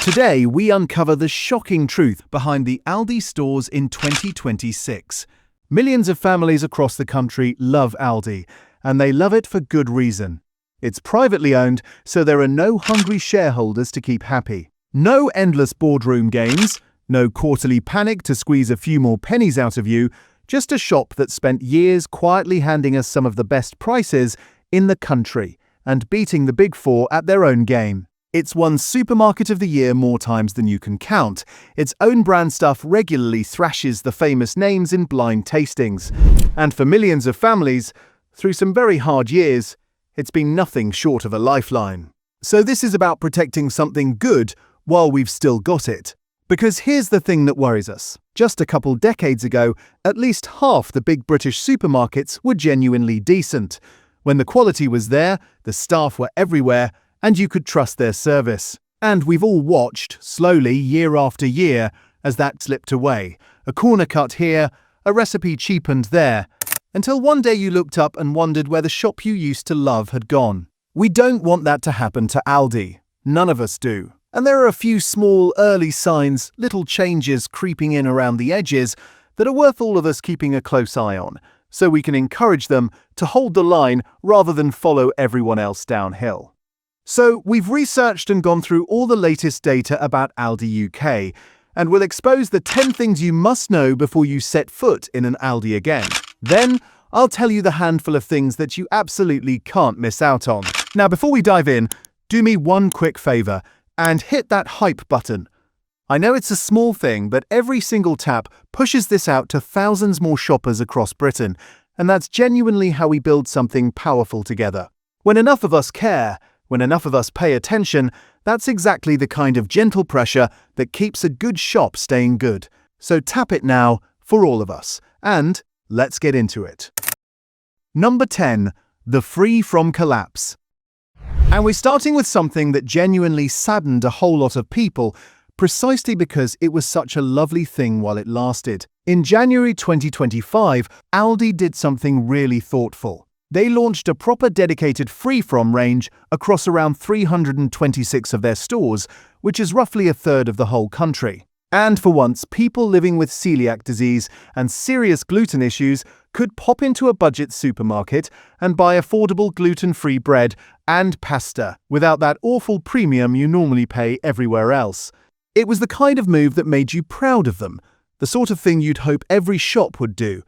Today, we uncover the shocking truth behind the Aldi stores in 2026. Millions of families across the country love Aldi, and they love it for good reason. It's privately owned, so there are no hungry shareholders to keep happy. No endless boardroom games, no quarterly panic to squeeze a few more pennies out of you, just a shop that spent years quietly handing us some of the best prices in the country and beating the Big Four at their own game. It's won Supermarket of the Year more times than you can count. Its own brand stuff regularly thrashes the famous names in blind tastings. And for millions of families, through some very hard years, it's been nothing short of a lifeline. So this is about protecting something good while we've still got it. Because here's the thing that worries us. Just a couple decades ago, at least half the big British supermarkets were genuinely decent. When the quality was there, the staff were everywhere, and you could trust their service. And we've all watched, slowly, year after year, as that slipped away. A corner cut here, a recipe cheapened there, until one day you looked up and wondered where the shop you used to love had gone. We don't want that to happen to Aldi. None of us do. And there are a few small, early signs, little changes creeping in around the edges that are worth all of us keeping a close eye on, so we can encourage them to hold the line rather than follow everyone else downhill. So we've researched and gone through all the latest data about Aldi UK, and we'll expose the 10 things you must know before you set foot in an Aldi again. Then, I'll tell you the handful of things that you absolutely can't miss out on. Now, before we dive in, do me one quick favour and hit that hype button. I know it's a small thing, but every single tap pushes this out to thousands more shoppers across Britain, and that's genuinely how we build something powerful together. When enough of us care, when enough of us pay attention, that's exactly the kind of gentle pressure that keeps a good shop staying good. So tap it now for all of us. And let's get into it. Number 10. The free from collapse. And we're starting with something that genuinely saddened a whole lot of people, precisely because it was such a lovely thing while it lasted. In January 2025, Aldi did something really thoughtful. They launched a proper dedicated free-from range across around 326 of their stores, which is roughly a third of the whole country. And for once, people living with celiac disease and serious gluten issues could pop into a budget supermarket and buy affordable gluten-free bread and pasta without that awful premium you normally pay everywhere else. It was the kind of move that made you proud of them, the sort of thing you'd hope every shop would do.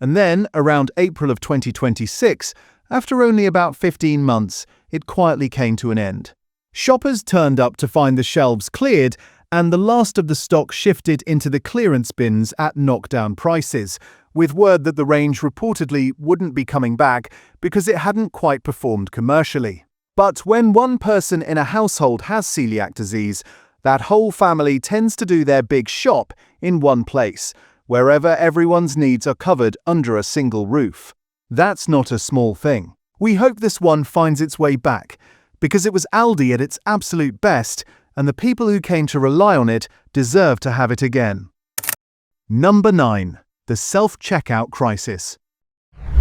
And then, around April of 2026, after only about 15 months, it quietly came to an end. Shoppers turned up to find the shelves cleared, and the last of the stock shifted into the clearance bins at knockdown prices, with word that the range reportedly wouldn't be coming back because it hadn't quite performed commercially. But when one person in a household has celiac disease, that whole family tends to do their big shop in one place, wherever everyone's needs are covered under a single roof. That's not a small thing. We hope this one finds its way back, because it was Aldi at its absolute best, and the people who came to rely on it deserve to have it again. Number 9. The self-checkout crisis.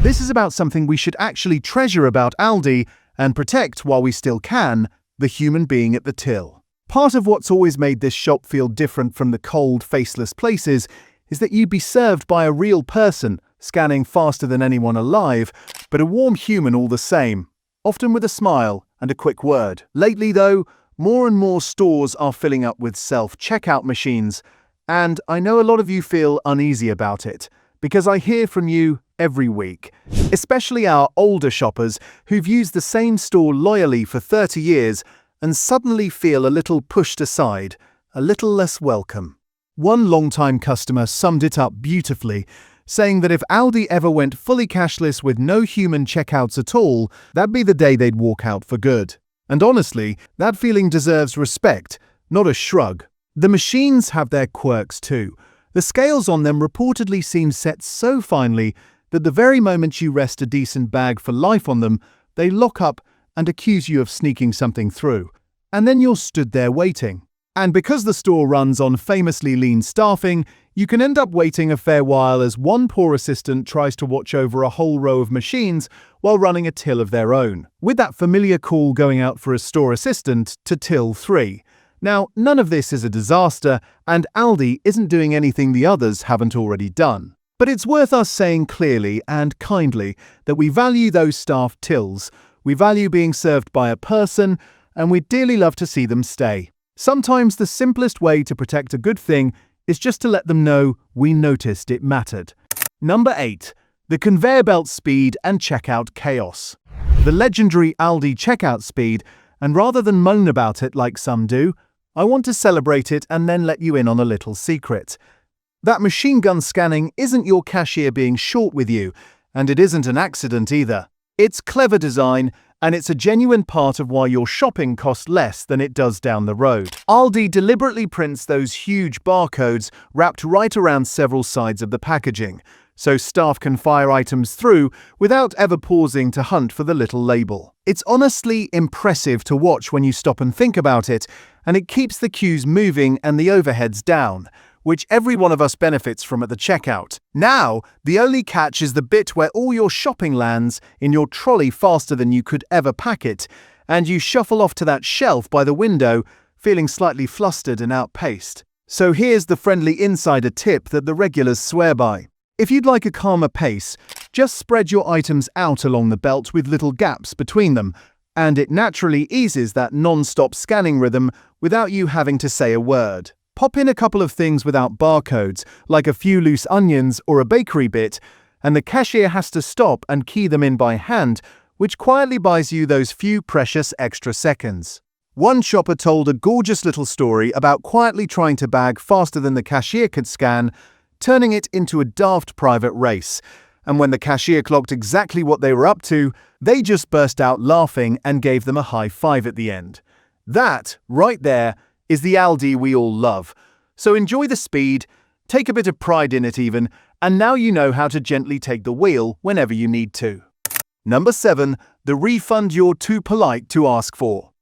This is about something we should actually treasure about Aldi and protect while we still can, the human being at the till. Part of what's always made this shop feel different from the cold, faceless places is that you'd be served by a real person, scanning faster than anyone alive, but a warm human all the same, often with a smile and a quick word. Lately, though, more and more stores are filling up with self-checkout machines, and I know a lot of you feel uneasy about it, because I hear from you every week, especially our older shoppers who've used the same store loyally for 30 years and suddenly feel a little pushed aside, a little less welcome. One long-time customer summed it up beautifully, saying that if Aldi ever went fully cashless with no human checkouts at all, that'd be the day they'd walk out for good. And honestly, that feeling deserves respect, not a shrug. The machines have their quirks too. The scales on them reportedly seem set so finely that the very moment you rest a decent bag for life on them, they lock up and accuse you of sneaking something through. And then you're stood there waiting. And because the store runs on famously lean staffing, you can end up waiting a fair while as one poor assistant tries to watch over a whole row of machines while running a till of their own, with that familiar call going out for a store assistant to till 3. Now, none of this is a disaster, and Aldi isn't doing anything the others haven't already done. But it's worth us saying clearly and kindly that we value those staff tills, we value being served by a person, and we'd dearly love to see them stay. Sometimes the simplest way to protect a good thing is just to let them know we noticed it mattered. Number 8. The conveyor belt speed and checkout chaos. The legendary Aldi checkout speed, and rather than moan about it like some do, I want to celebrate it and then let you in on a little secret. That machine gun scanning isn't your cashier being short with you, and it isn't an accident either. It's clever design, and it's a genuine part of why your shopping costs less than it does down the road. Aldi deliberately prints those huge barcodes wrapped right around several sides of the packaging, so staff can fire items through without ever pausing to hunt for the little label. It's honestly impressive to watch when you stop and think about it, and it keeps the queues moving and the overheads down, which every one of us benefits from at the checkout. Now, the only catch is the bit where all your shopping lands in your trolley faster than you could ever pack it, and you shuffle off to that shelf by the window, feeling slightly flustered and outpaced. So here's the friendly insider tip that the regulars swear by. If you'd like a calmer pace, just spread your items out along the belt with little gaps between them, and it naturally eases that non-stop scanning rhythm without you having to say a word. Pop in a couple of things without barcodes, like a few loose onions or a bakery bit, and the cashier has to stop and key them in by hand, which quietly buys you those few precious extra seconds. One shopper told a gorgeous little story about quietly trying to bag faster than the cashier could scan, turning it into a daft private race. And when the cashier clocked exactly what they were up to, they just burst out laughing and gave them a high five at the end. That, right there, is the Aldi we all love. So enjoy the speed, take a bit of pride in it even, and now you know how to gently take the wheel whenever you need to. Number 7. The refund you're too polite to ask for.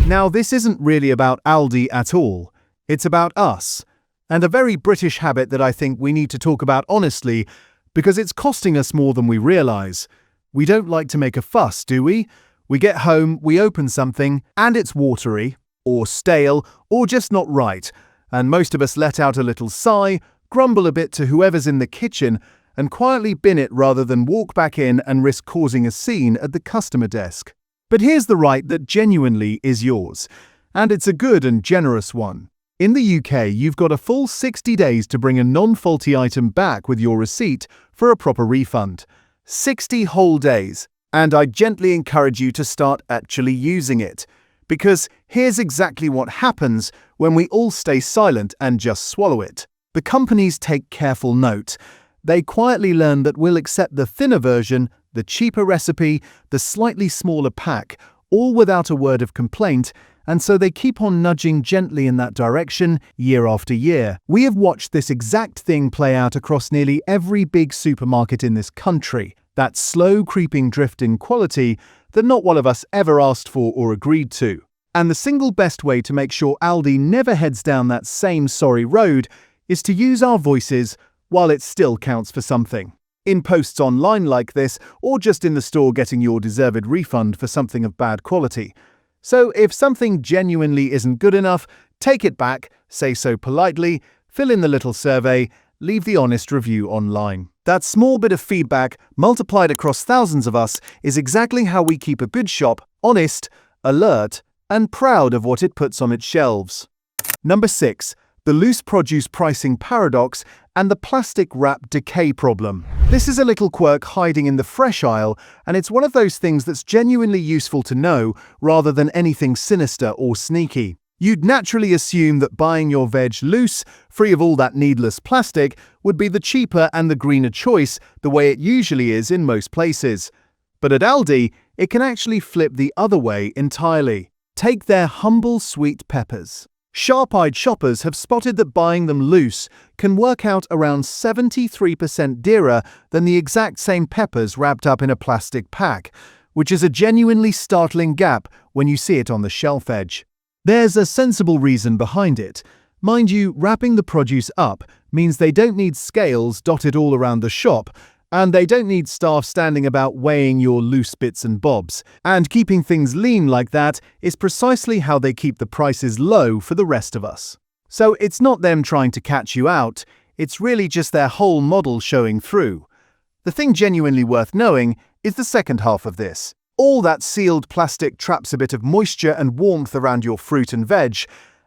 Now, this isn't really about Aldi at all. It's about us, and a very British habit that I think we need to talk about honestly, because it's costing us more than we realize. We don't like to make a fuss, do we? We get home, we open something, and it's watery, or stale, or just not right, and most of us let out a little sigh, grumble a bit to whoever's in the kitchen, and quietly bin it rather than walk back in and risk causing a scene at the customer desk. But here's the right that genuinely is yours, and it's a good and generous one. In the UK, you've got a full 60 days to bring a non-faulty item back with your receipt for a proper refund. 60 whole days, and I gently encourage you to start actually using it. Because here's exactly what happens when we all stay silent and just swallow it. The companies take careful note. They quietly learn that we'll accept the thinner version, the cheaper recipe, the slightly smaller pack, all without a word of complaint, and so they keep on nudging gently in that direction year after year. We have watched this exact thing play out across nearly every big supermarket in this country. That slow creeping drift in quality that not one of us ever asked for or agreed to. And the single best way to make sure Aldi never heads down that same sorry road is to use our voices while it still counts for something. In posts online like this, or just in the store getting your deserved refund for something of bad quality. So if something genuinely isn't good enough, take it back, say so politely, fill in the little survey, leave the honest review online. That small bit of feedback, multiplied across thousands of us, is exactly how we keep a good shop honest, alert, and proud of what it puts on its shelves. Number 6. The loose produce pricing paradox and the plastic wrap decay problem. This is a little quirk hiding in the fresh aisle, and it's one of those things that's genuinely useful to know rather than anything sinister or sneaky. You'd naturally assume that buying your veg loose, free of all that needless plastic, would be the cheaper and the greener choice, the way it usually is in most places. But at Aldi, it can actually flip the other way entirely. Take their humble sweet peppers. Sharp-eyed shoppers have spotted that buying them loose can work out around 73% dearer than the exact same peppers wrapped up in a plastic pack, which is a genuinely startling gap when you see it on the shelf edge. There's a sensible reason behind it. Mind you, wrapping the produce up means they don't need scales dotted all around the shop, And they don't need staff standing about weighing your loose bits and bobs. And keeping things lean like that is precisely how they keep the prices low for the rest of us. So it's not them trying to catch you out, it's really just their whole model showing through. The thing genuinely worth knowing is the second half of this. All that sealed plastic traps a bit of moisture and warmth around your fruit and veg,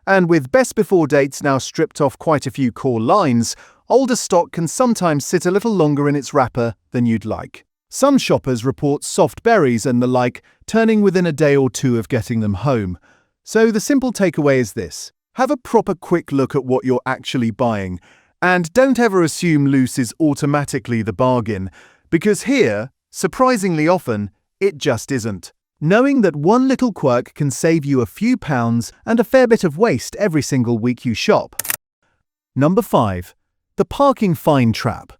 and with best before dates now stripped off quite a few core lines, older stock can sometimes sit a little longer in its wrapper than you'd like. Some shoppers report soft berries and the like turning within a day or two of getting them home. So the simple takeaway is this: have a proper quick look at what you're actually buying, and don't ever assume loose is automatically the bargain, because here, surprisingly often, it just isn't. Knowing that one little quirk can save you a few pounds and a fair bit of waste every single week you shop. Number 5. The parking fine trap.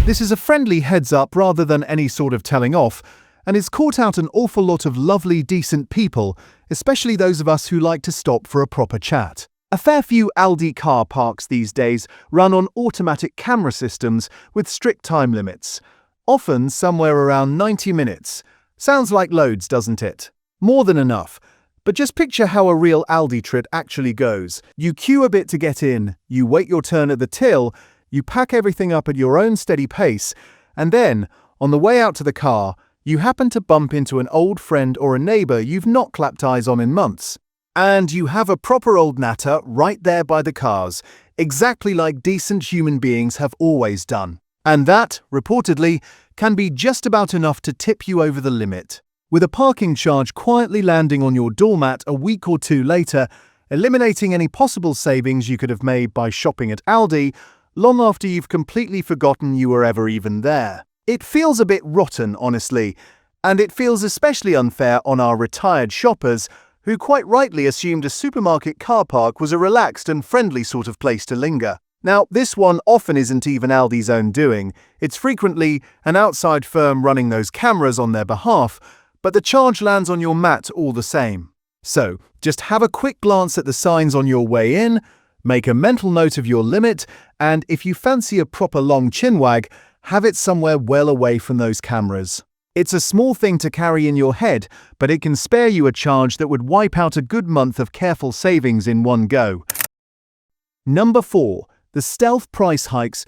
This is a friendly heads up rather than any sort of telling off, and it's caught out an awful lot of lovely, decent people, especially those of us who like to stop for a proper chat. A fair few Aldi car parks these days run on automatic camera systems with strict time limits, often somewhere around 90 minutes. Sounds like loads, doesn't it? More than enough. But just picture how a real Aldi trip actually goes. You queue a bit to get in, you wait your turn at the till, you pack everything up at your own steady pace, and then, on the way out to the car, you happen to bump into an old friend or a neighbour you've not clapped eyes on in months. And you have a proper old natter right there by the cars, exactly like decent human beings have always done. And that, reportedly, can be just about enough to tip you over the limit, with a parking charge quietly landing on your doormat a week or two later, eliminating any possible savings you could have made by shopping at Aldi long after you've completely forgotten you were ever even there. It feels a bit rotten, honestly, and it feels especially unfair on our retired shoppers who quite rightly assumed a supermarket car park was a relaxed and friendly sort of place to linger. Now, this one often isn't even Aldi's own doing. It's frequently an outside firm running those cameras on their behalf, but the charge lands on your mat all the same. So, just have a quick glance at the signs on your way in, make a mental note of your limit, and if you fancy a proper long chinwag, have it somewhere well away from those cameras. It's a small thing to carry in your head, but it can spare you a charge that would wipe out a good month of careful savings in one go. Number 4. The stealth price hikes.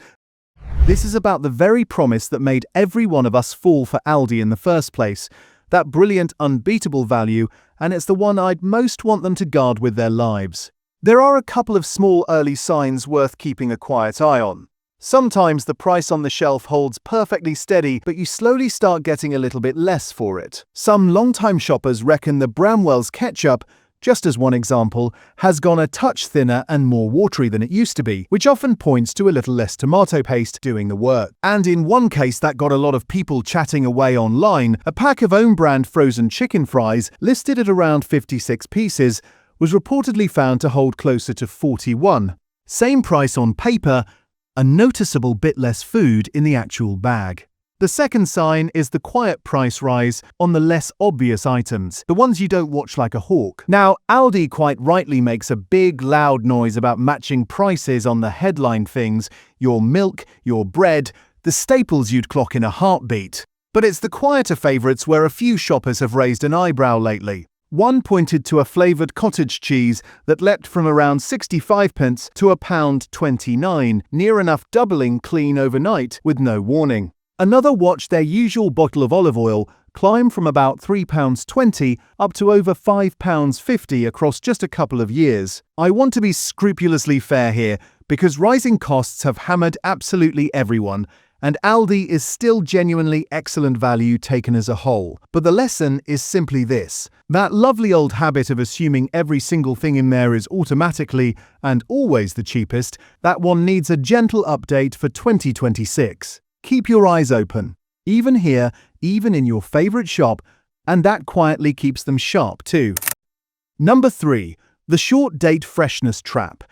This is about the very promise that made every one of us fall for Aldi in the first place. That brilliant, unbeatable value, and it's the one I'd most want them to guard with their lives. There are a couple of small early signs worth keeping a quiet eye on. Sometimes the price on the shelf holds perfectly steady, but you slowly start getting a little bit less for it. Some long-time shoppers reckon the Bramwell's ketchup, just as one example, has gone a touch thinner and more watery than it used to be, which often points to a little less tomato paste doing the work. And in one case that got a lot of people chatting away online, a pack of own-brand frozen chicken fries, listed at around 56 pieces, was reportedly found to hold closer to 41. Same price on paper, a noticeable bit less food in the actual bag. The second sign is the quiet price rise on the less obvious items, the ones you don't watch like a hawk. Now, Aldi quite rightly makes a big loud noise about matching prices on the headline things, your milk, your bread, the staples you'd clock in a heartbeat. But it's the quieter favourites where a few shoppers have raised an eyebrow lately. One pointed to a flavoured cottage cheese that leapt from around 65p to £1.29, near enough doubling clean overnight with no warning. Another watched their usual bottle of olive oil climb from about £3.20 up to over £5.50 across just a couple of years. I want to be scrupulously fair here, because rising costs have hammered absolutely everyone, and Aldi is still genuinely excellent value taken as a whole. But the lesson is simply this: that lovely old habit of assuming every single thing in there is automatically and always the cheapest, that one needs a gentle update for 2026. Keep your eyes open, even here, even in your favourite shop, and that quietly keeps them sharp too. Number 3. The short date freshness trap.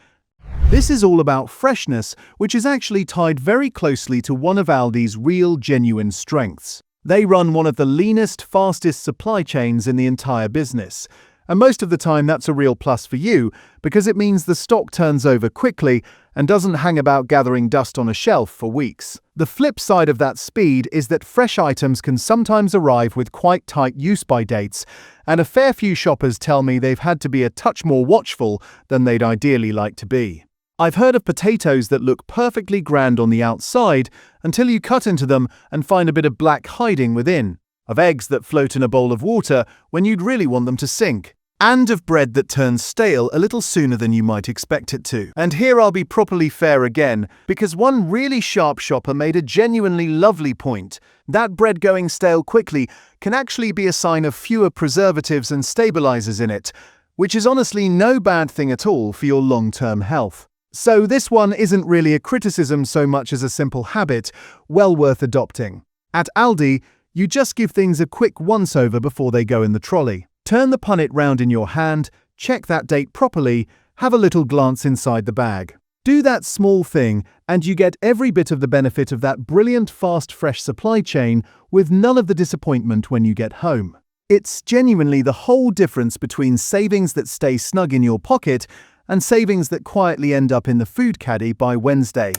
This is all about freshness, which is actually tied very closely to one of Aldi's real, genuine strengths. They run one of the leanest, fastest supply chains in the entire business, And most of the time that's a real plus for you, because it means the stock turns over quickly and doesn't hang about gathering dust on a shelf for weeks. The flip side of that speed is that fresh items can sometimes arrive with quite tight use-by dates, and a fair few shoppers tell me they've had to be a touch more watchful than they'd ideally like to be. I've heard of potatoes that look perfectly grand on the outside until you cut into them and find a bit of black hiding within, of eggs that float in a bowl of water when you'd really want them to sink, and of bread that turns stale a little sooner than you might expect it to. And here I'll be properly fair again, because one really sharp shopper made a genuinely lovely point. That bread going stale quickly can actually be a sign of fewer preservatives and stabilizers in it, which is honestly no bad thing at all for your long-term health. So this one isn't really a criticism so much as a simple habit, well worth adopting. At Aldi, you just give things a quick once-over before they go in the trolley. Turn the punnet round in your hand, check that date properly, have a little glance inside the bag. Do that small thing, and you get every bit of the benefit of that brilliant fast fresh supply chain with none of the disappointment when you get home. It's genuinely the whole difference between savings that stay snug in your pocket and savings that quietly end up in the food caddy by Wednesday.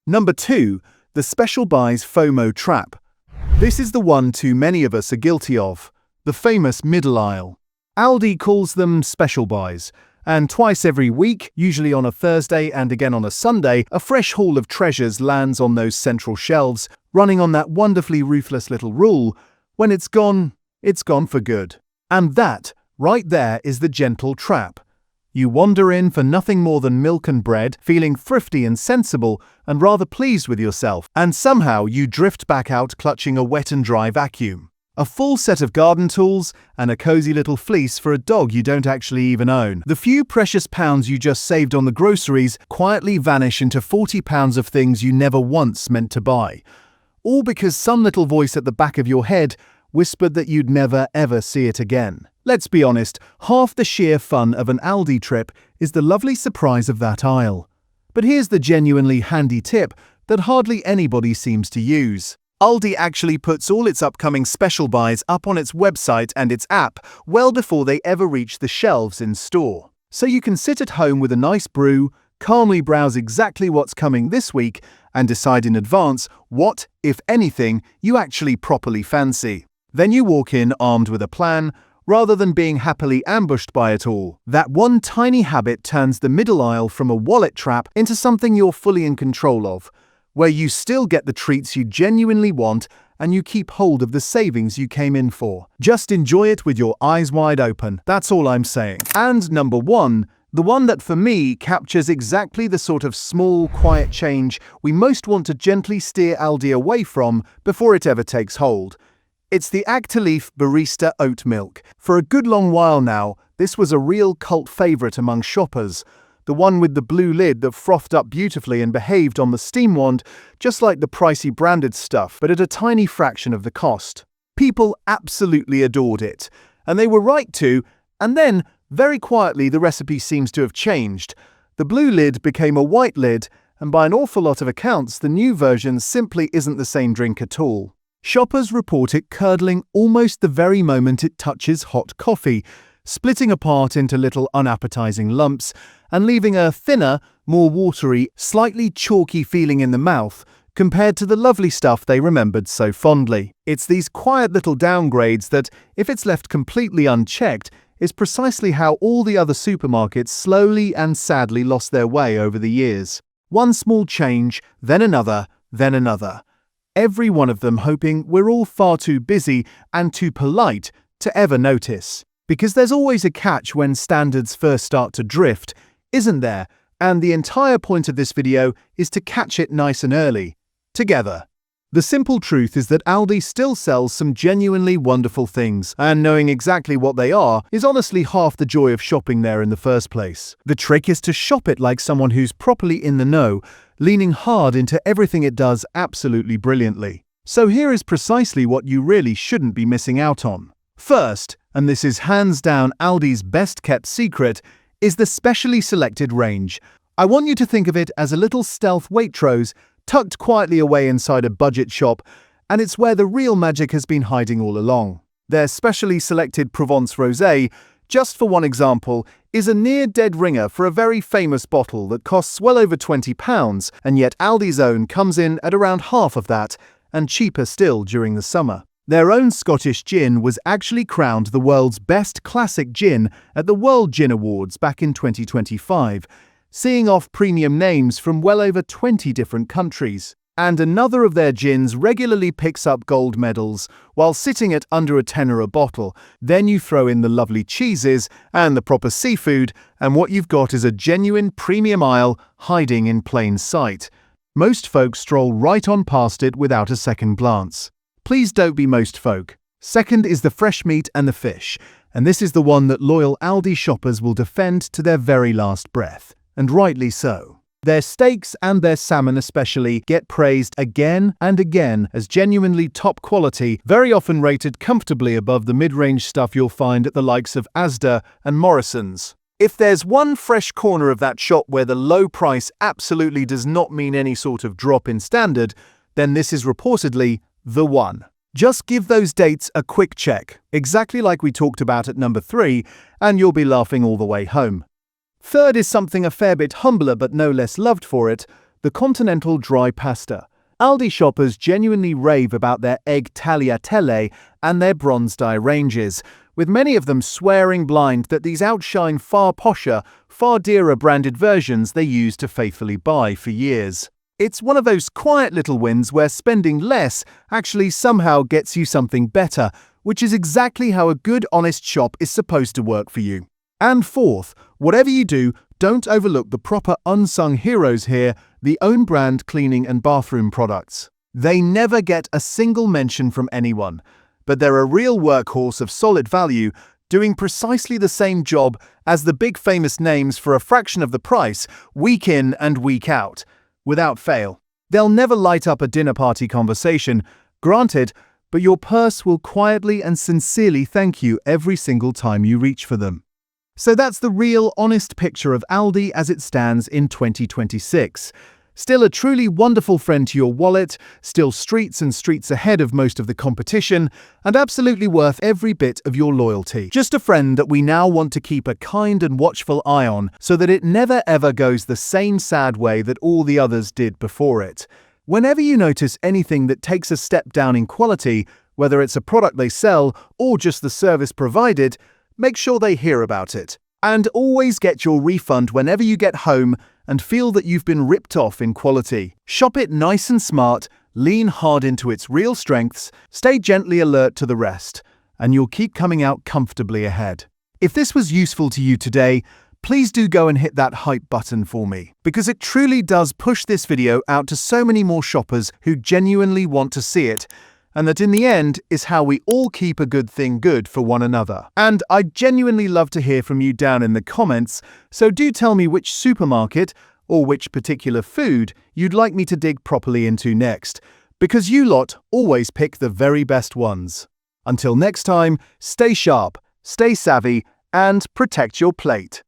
Number 2. The special buys FOMO trap. This is the one too many of us are guilty of, the famous middle aisle. Aldi calls them special buys, and twice every week, usually on a Thursday and again on a Sunday, a fresh haul of treasures lands on those central shelves, running on that wonderfully ruthless little rule: when it's gone for good. And that, right there, is the gentle trap. You wander in for nothing more than milk and bread, feeling thrifty and sensible and rather pleased with yourself, and somehow you drift back out clutching a wet and dry vacuum, a full set of garden tools, and a cozy little fleece for a dog you don't actually even own. The few precious pounds you just saved on the groceries quietly vanish into 40 pounds of things you never once meant to buy, all because some little voice at the back of your head whispered that you'd never ever see it again. Let's be honest, half the sheer fun of an Aldi trip is the lovely surprise of that aisle. But here's the genuinely handy tip that hardly anybody seems to use. Aldi actually puts all its upcoming special buys up on its website and its app well before they ever reach the shelves in store. So you can sit at home with a nice brew, calmly browse exactly what's coming this week, and decide in advance what, if anything, you actually properly fancy. Then you walk in armed with a plan, rather than being happily ambushed by it all. That one tiny habit turns the middle aisle from a wallet trap into something you're fully in control of, where you still get the treats you genuinely want and you keep hold of the savings you came in for. Just enjoy it with your eyes wide open, that's all I'm saying. And number 1, the one that for me captures exactly the sort of small, quiet change we most want to gently steer Aldi away from before it ever takes hold. It's the Actileaf Barista Oat Milk. For a good long while now, this was a real cult favourite among shoppers. The one with the blue lid that frothed up beautifully and behaved on the steam wand, just like the pricey branded stuff, but at a tiny fraction of the cost. People absolutely adored it, and they were right to, and then, very quietly, the recipe seems to have changed. The blue lid became a white lid, and by an awful lot of accounts, the new version simply isn't the same drink at all. Shoppers report it curdling almost the very moment it touches hot coffee, splitting apart into little unappetizing lumps and leaving a thinner, more watery, slightly chalky feeling in the mouth compared to the lovely stuff they remembered so fondly. It's these quiet little downgrades that, if it's left completely unchecked, is precisely how all the other supermarkets slowly and sadly lost their way over the years. One small change, then another, then another. Every one of them hoping we're all far too busy and too polite to ever notice. Because there's always a catch when standards first start to drift, isn't there? And the entire point of this video is to catch it nice and early, together. The simple truth is that Aldi still sells some genuinely wonderful things, and knowing exactly what they are is honestly half the joy of shopping there in the first place. The trick is to shop it like someone who's properly in the know, leaning hard into everything it does absolutely brilliantly. So here is precisely what you really shouldn't be missing out on. First, and this is hands down Aldi's best kept secret, is the specially selected range. I want you to think of it as a little stealth Waitrose tucked quietly away inside a budget shop, and it's where the real magic has been hiding all along. Their specially selected Provence Rosé just for one example, is a near-dead ringer for a very famous bottle that costs well over £20, and yet Aldi's own comes in at around half of that, and cheaper still during the summer. Their own Scottish gin was actually crowned the world's best classic gin at the World Gin Awards back in 2025, seeing off premium names from well over 20 different countries. And another of their gins regularly picks up gold medals while sitting at under £10 a bottle. Then you throw in the lovely cheeses and the proper seafood, and what you've got is a genuine premium aisle hiding in plain sight. Most folks stroll right on past it without a second glance. Please don't be most folk. Second is the fresh meat and the fish, and this is the one that loyal Aldi shoppers will defend to their very last breath, and rightly so. Their steaks and their salmon especially get praised again and again as genuinely top quality, very often rated comfortably above the mid-range stuff you'll find at the likes of Asda and Morrison's. If there's one fresh corner of that shop where the low price absolutely does not mean any sort of drop in standard, then this is reportedly the one. Just give those dates a quick check, exactly like we talked about at number 3, and you'll be laughing all the way home. Third is something a fair bit humbler but no less loved for it, the continental dry pasta. Aldi shoppers genuinely rave about their egg tagliatelle and their bronze dye ranges, with many of them swearing blind that these outshine far posher, far dearer branded versions they used to faithfully buy for years. It's one of those quiet little wins where spending less actually somehow gets you something better, which is exactly how a good, honest shop is supposed to work for you. And fourth, whatever you do, don't overlook the proper unsung heroes here, the own brand cleaning and bathroom products. They never get a single mention from anyone, but they're a real workhorse of solid value, doing precisely the same job as the big famous names for a fraction of the price, week in and week out. Without fail. They'll never light up a dinner party conversation, granted, but your purse will quietly and sincerely thank you every single time you reach for them. So that's the real, honest picture of Aldi as it stands in 2026. Still a truly wonderful friend to your wallet, still streets and streets ahead of most of the competition, and absolutely worth every bit of your loyalty. Just a friend that we now want to keep a kind and watchful eye on so that it never ever goes the same sad way that all the others did before it. Whenever you notice anything that takes a step down in quality, whether it's a product they sell or just the service provided, make sure they hear about it. And always get your refund whenever you get home and feel that you've been ripped off in quality. Shop it nice and smart, lean hard into its real strengths, stay gently alert to the rest, and you'll keep coming out comfortably ahead. If this was useful to you today, please do go and hit that hype button for me, because it truly does push this video out to so many more shoppers who genuinely want to see it, and that in the end is how we all keep a good thing good for one another. And I'd genuinely love to hear from you down in the comments, so do tell me which supermarket or which particular food you'd like me to dig properly into next, because you lot always pick the very best ones. Until next time, stay sharp, stay savvy, and protect your plate.